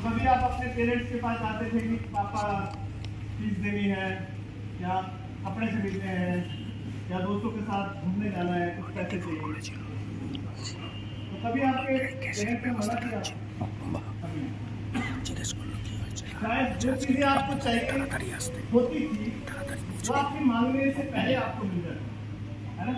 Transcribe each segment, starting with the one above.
कभी आप अपने पेरेंट्स के पास जाते थे कि पापा फीस देनी है, या कपड़े खरीदने हैं, या दोस्तों के साथ घूमने जाना है, कुछ पैसे चाहिए, तो कभी आपके पेरेंट्स ने मना किया? शायद जो चीजें आपको चाहिए होती थी वो आपकी मांगने से पहले आपको मिल जाती है ना।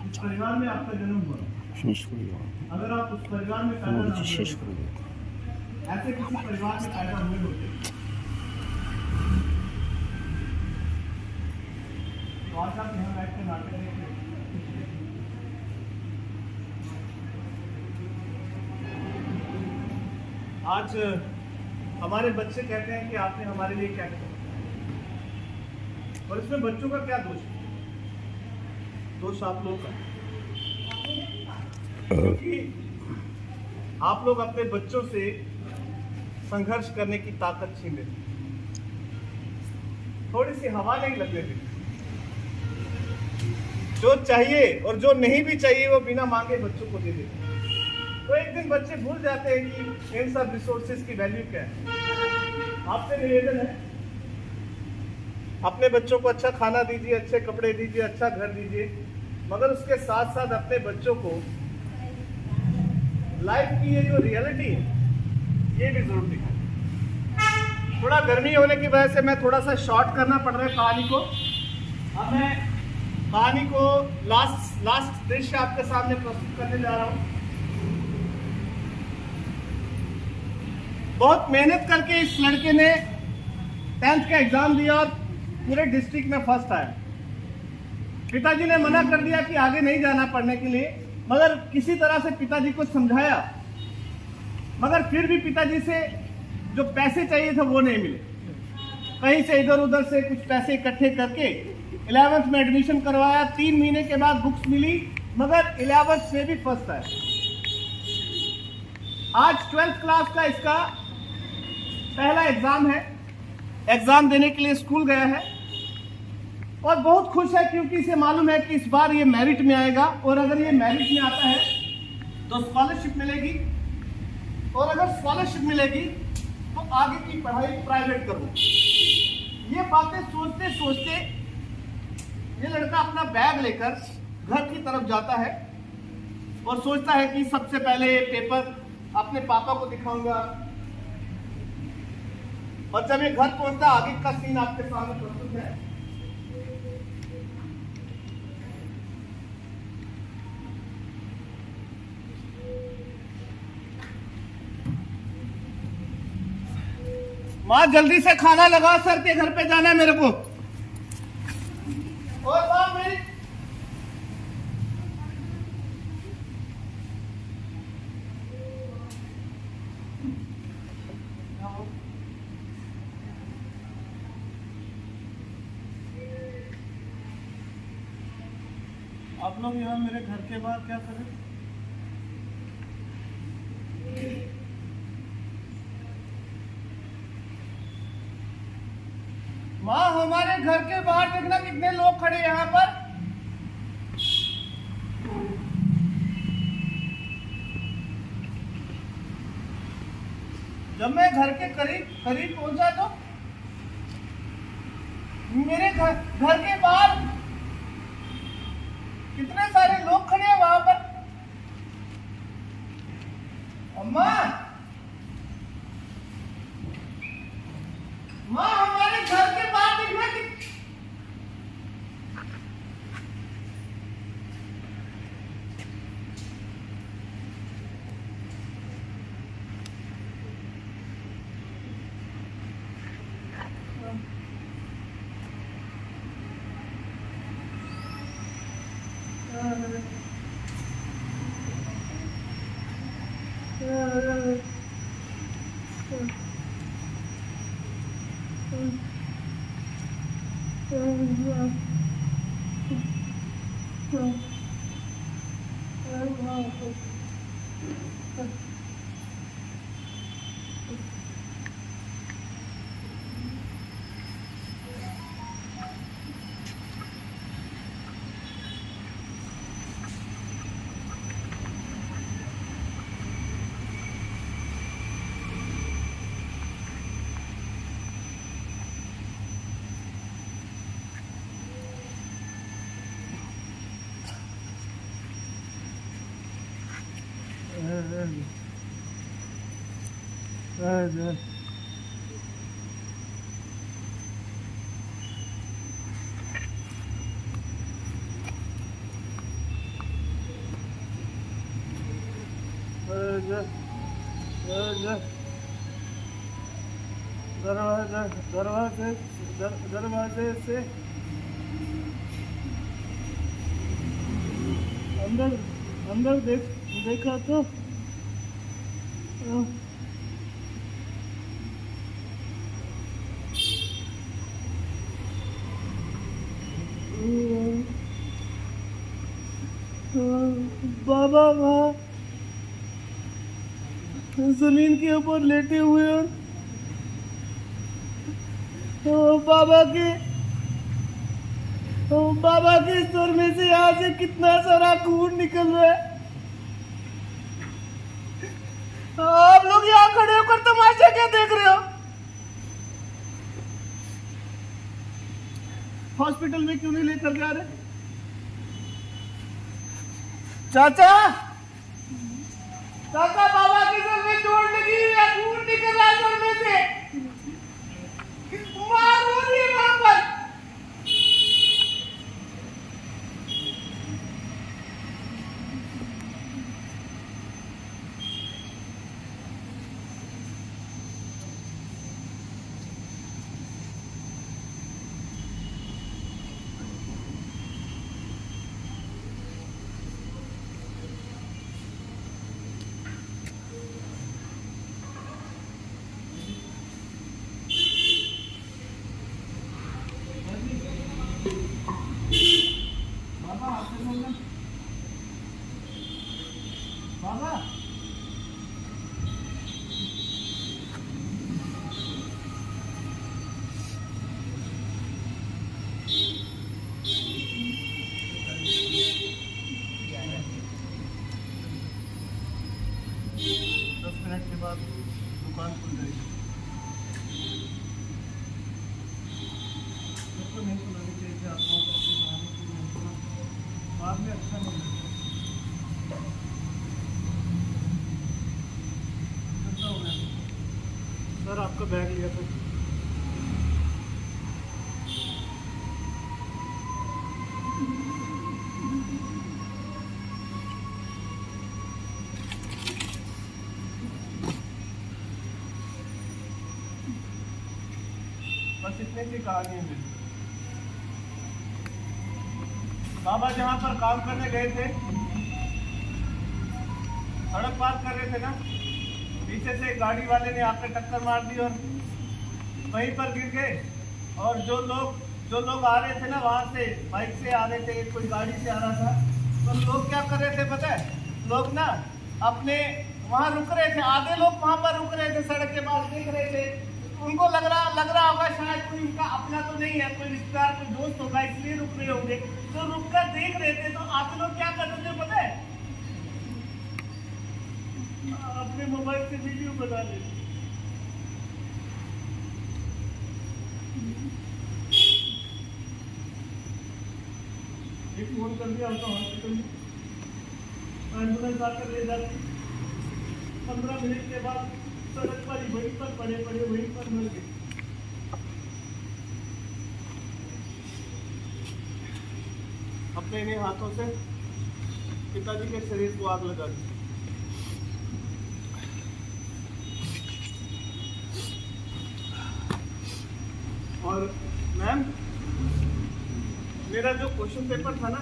इस परिवार में आपका जन्म हुआ, अगर आप उस परिवार में पैदा ना हुए, ऐसे किसी परिवार में पैदा हुए होते तो आज आप यहाँ बैठ कर नाटक देखते। आज हमारे बच्चे कहते हैं कि आपने हमारे लिए क्या किया, और इसमें बच्चों का क्या दोष है? दोष आप लोग का, क्योंकि आप लोग अपने बच्चों से संघर्ष करने की ताकत छीन लेते, थोड़ी सी हवा नहीं लगने देते। जो चाहिए और जो नहीं भी चाहिए वो बिना मांगे बच्चों को दे देते। तो एक दिन बच्चे भूल जाते हैं कि इन सब रिसोर्सेज की वैल्यू क्या है। आपसे निवेदन है, अपने बच्चों को अच्छा खाना दीजिए, अच्छे कपड़े दीजिए, अच्छा घर दीजिए, मगर उसके साथ साथ अपने बच्चों को लाइफ की ये जो रियलिटी है ये भी जरूर दिखाएं। थोड़ा गर्मी होने की वजह से मैं थोड़ा सा शॉर्ट करना पड़ रहा है कहानी को। अब मैं कहानी को लास्ट दृश्य आपके सामने प्रस्तुत करने जा रहा हूँ। बहुत मेहनत करके इस लड़के ने 10th का एग्जाम दिया और पूरे डिस्ट्रिक्ट में फर्स्ट आया। पिताजी ने मना कर दिया कि आगे नहीं जाना पढ़ने के लिए, मगर किसी तरह से पिताजी को समझाया, मगर फिर भी पिताजी से जो पैसे चाहिए थे वो नहीं मिले। कहीं से इधर उधर से कुछ पैसे इकट्ठे करके 11th में एडमिशन करवाया। 3 महीने के बाद बुक्स मिली, मगर 11th में भी फर्स्ट आया। आज 12th क्लास का इसका पहला एग्जाम है। एग्जाम देने के लिए स्कूल गया है और बहुत खुश है, क्योंकि इसे मालूम है कि इस बार ये मेरिट में आएगा, और अगर ये मेरिट में आता है तो स्कॉलरशिप मिलेगी, और अगर स्कॉलरशिप मिलेगी तो आगे की पढ़ाई प्राइवेट करूँ। ये बातें सोचते सोचते ये लड़का अपना बैग लेकर घर की तरफ जाता है और सोचता है कि सबसे पहले ये पेपर अपने पापा को दिखाऊंगा। और जब ये घर पहुंचता, आगे का सीन आपके सामने प्रस्तुत है। माँ जल्दी से खाना लगा, सर के घर पे जाना है मेरे को। और माँ मेरी आप लोग यहाँ मेरे घर के बाहर क्या करें? माँ हमारे घर के बाहर देखना कितने लोग खड़े यहाँ पर। जब मैं घर के करीब पहुंचा तो मेरे घर के बाहर कितने सारे लोग खड़े हैं वहां पर। अम्मा, माँ हमारे घर के बाहर देखना कि दरवाजे से अंदर अंदर देखा तो बाबा वहाँ जमीन के ऊपर लेटे हुए और बाबा के सर में से यहाँ से कितना सारा खून निकल रहा है। आप लोग यहाँ खड़े होकर तमाशा क्या देख रहे हो? हॉस्पिटल में क्यों नहीं लेकर जा रहे? चाचा चाचा, बाबा के सर में चोट लगी है, खून निकल रहा है सर में से। मार हो रही है वहां पर। बाबा 10 मिनट के बाद दुकान खुल जाएगी। सबको नहीं सुनानी चाहिए थी, आप लोगों को अपनी कहानी पूरी नहीं सुना, बाद में अच्छा नहीं लगता। सर आपका बैग लिया था। बस इतने की कहानी है मेरी। बाबा जहाँ पर काम करने गए थे, सड़क पार कर रहे थे ना, पीछे से गाड़ी वाले ने आकर टक्कर मार दी और वहीं पर गिर गए। और जो लोग आ रहे थे ना, वहाँ से बाइक से आ रहे थे, कोई गाड़ी से आ रहा था, तो लोग क्या कर रहे थे पता है? लोग ना अपने वहाँ रुक रहे थे, आधे लोग वहाँ पर रुक रहे थे, सड़क के पास देख रहे थे। उनको लग रहा होगा शायद कोई उनका अपना तो नहीं है, कोई रिश्तेदार, कोई दोस्त होगा, इसलिए रुक रहे होंगे। तो रुक कर देख रहे थे, तो आधे लोग क्या कर रहे थे पता है? अपने मोबाइल से वीडियो बना ले। एक फोन कर दिया होता हॉस्पिटल में, एम्बुलेंस आकर ले जाती। 15 मिनट के बाद सड़क पर ही वहीं पर पड़े वहीं पर मर गए। अपने इन्हीं हाथों से पिताजी के शरीर को आग लगा दी। और मैम, मेरा जो क्वेश्चन पेपर था ना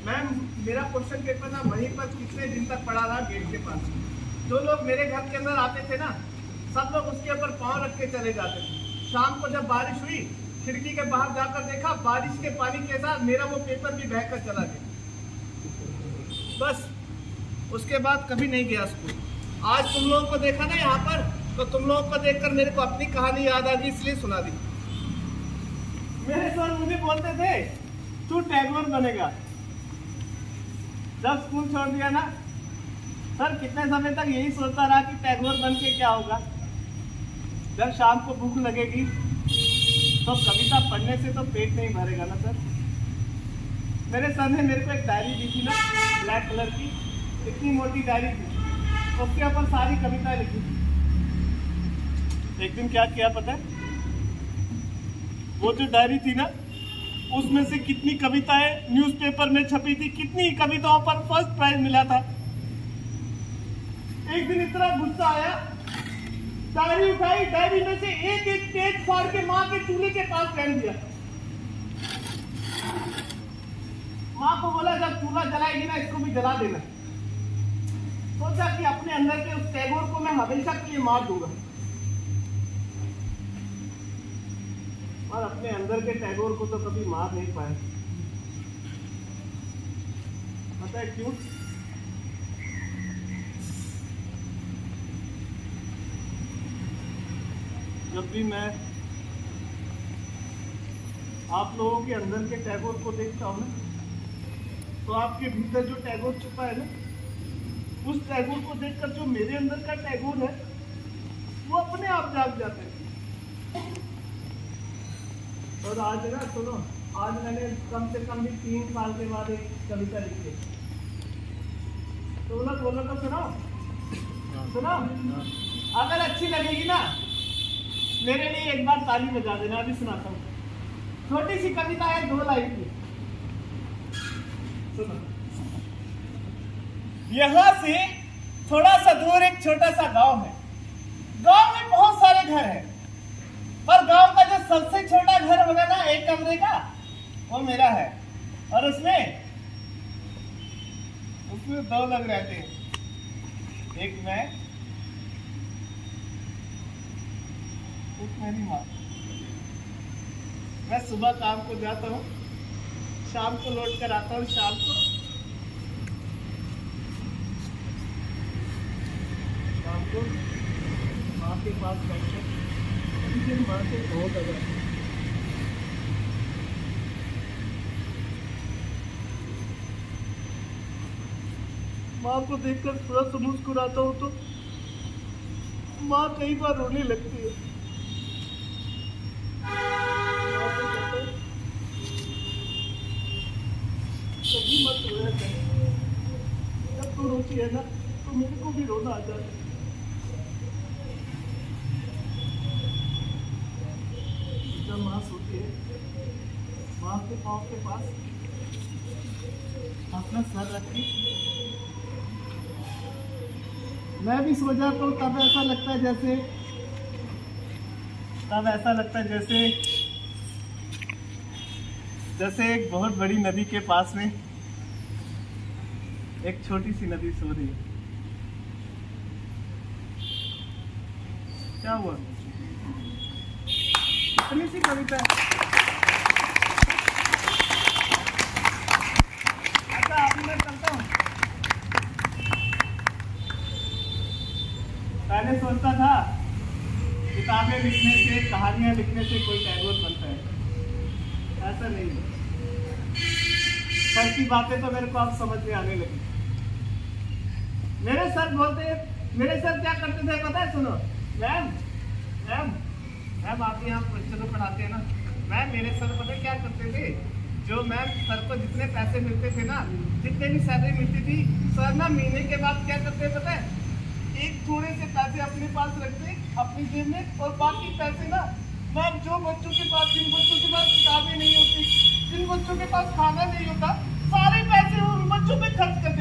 मैम, मेरा क्वेश्चन पेपर ना वहीं पर कितने दिन तक पड़ा रहा, गेट के पास। जो लोग मेरे घर के अंदर आते थे ना, सब लोग उसके ऊपर पाँव रख के चले जाते थे। शाम को जब बारिश हुई, खिड़की के बाहर जाकर देखा, बारिश के पानी के साथ मेरा वो पेपर भी बहकर चला गया। बस उसके बाद कभी नहीं गया स्कूल। आज तुम लोगों को देखा ना यहाँ पर, तो तुम लोगों को देखकर मेरे को अपनी कहानी याद आ गई, इसलिए सुना दी। मेरे सर मुझे बोलते थे तू टैगोर बनेगा। जब स्कूल छोड़ दिया ना सर, कितने समय तक यही सोचता रहा कि टैगोर बन के क्या होगा। जब शाम को भूख लगेगी तो कविता पढ़ने से तो पेट नहीं भरेगा ना सर। मेरे सर ने मेरे को एक डायरी दी थी ना, ब्लैक कलर की, इतनी मोटी डायरी थी, उसके ऊपर सारी कविताएं लिखी थी। एक दिन क्या किया पता है, वो जो डायरी थी ना, उसमें से कितनी कविताएं न्यूज़पेपर में छपी थी, कितनी कविताओं पर फर्स्ट प्राइज मिला था। एक दिन इतना गुस्सा आया, डायरी उठाई, डायरी में से एक एक पेज फाड़ के माँ के चूल्हे के पास फेंक दिया। माँ को बोला जब चूल्हा जलाएगी ना, इसको भी जला देना। सोचा कि अपने अंदर के उस टैगोर को मैं हमेशा के लिए मार दूंगा, और अपने अंदर के टैगोर को तो कभी मार नहीं पाए। पता है क्यों? जब भी मैं आप लोगों के अंदर के टैगोर को देखता हूं ना, तो आपके भीतर जो टैगोर छुपा है ना, उस टैगोर को देखकर जो मेरे अंदर का टैगोर है, वो अपने आप जाग जाते हैं। और आज ना सुनो, आज मैंने कम से कम भी 3 साल के बाद एक कविता लिखी है। तो बोलो तो सुनो, अगर अच्छी लगेगी ना, मेरे लिए एक बार ताली बजा देना। अभी सुनाता हूँ, छोटी सी कविता है, 2 लाइन की। सुनो, यहां से थोड़ा सा दूर एक छोटा सा गांव है। गांव में बहुत सारे घर हैं, पर गांव का जो सबसे छोटा घर होगा ना, 1 कमरे का, वो मेरा है। और उसमें 2 लोग रहते हैं, एक मैं, एक मेरी माँ। मैं सुबह काम को जाता हूँ, शाम को लौट कर आता हूँ। शाम को माँ के पास बैठकर माँ से बहुत अगर माँ को देखकर थोड़ा सा मुस्कुराता हूँ तो माँ कई बार रोने लगती है। कभी मत रोया कर, जब तू रोती है ना, तो मेरे को भी रोना आ जाता है। जब माँ सोती है, माँ के पाँव के पास अपना सर रखी, मैं भी सो जाता हूँ। तब ऐसा लगता है जैसे एक बहुत बड़ी नदी के पास में एक छोटी सी नदी सो रही है। क्या हुआ? इतनी सी कविता है। अच्छा, अभी मैं चलता हूँ। पहले सोचता था किताबें लिखने से, कहानियां लिखने से कोई टैगोर बनता है। ऐसा नहीं है। सर की बातें तो मेरे को अब समझ में आने लगी। मेरे सर क्या करते थे पता है? सुनो, मैम आप यहाँ बच्चों को पढ़ाते हैं ना, मैम मेरे सर पता है क्या करते थे? जो मैम सर को जितने पैसे मिलते थे ना, जितने भी सैलरी मिलती थी, सर ना महीने के बाद क्या करते पता है? एक थोड़े से पैसे अपने पास रखते अपनी जेब में, और बाकी पैसे ना मैम जिन बच्चों के पास किताबें नहीं होती, जिन बच्चों के पास खाना नहीं होता, सारे पैसे उन बच्चों पे खर्च कर देते।